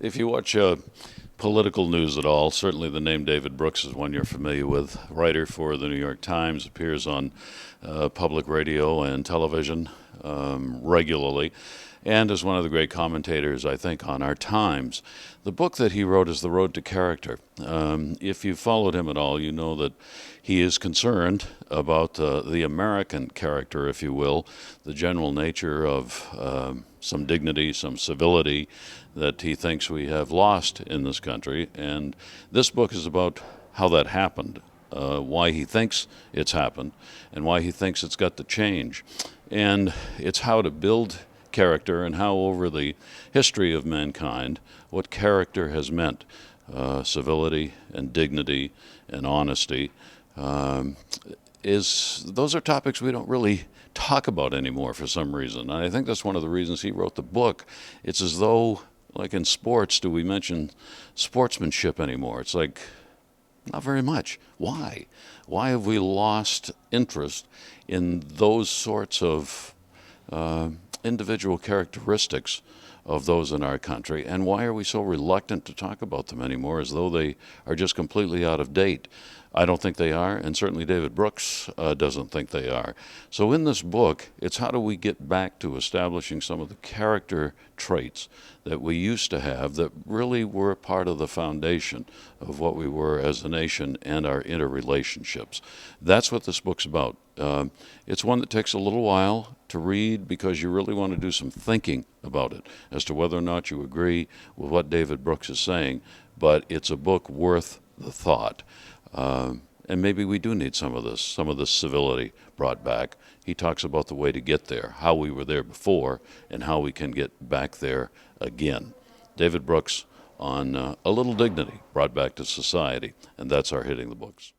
If you watch political news at all, certainly the name David Brooks is one you're familiar with. Writer for the New York Times, appears on public radio and television regularly, and is one of the great commentators, I think, on our times. The book that he wrote is The Road to Character. If you've followed him at all, you know that he is concerned about the American character, if you will, the general nature of some dignity, some civility that he thinks we have lost in this country. And this book is about how that happened, why he thinks it's happened, and why he thinks it's got to change. And it's how to build character and how over the history of mankind, what character has meant, civility and dignity and honesty, those are topics we don't really talk about anymore for some reason. And I think that's one of the reasons he wrote the book. It's as though, like in sports, do we mention sportsmanship anymore? It's like, not very much. Why? Why have we lost interest in those sorts of individual characteristics of those in our country, and why are we so reluctant to talk about them anymore, as though they are just completely out of date? I don't think they are, and certainly David Brooks doesn't think they are. So in this book, it's how do we get back to establishing some of the character traits that we used to have that really were part of the foundation of what we were as a nation and our interrelationships. That's what this book's about. It's one that takes a little while to read because you really want to do some thinking about it as to whether or not you agree with what David Brooks is saying, but it's a book worth the thought. And maybe we do need some of this civility brought back. He talks about the way to get there, how we were there before, and how we can get back there again. David Brooks on a little dignity brought back to society, and that's our Hitting the Books.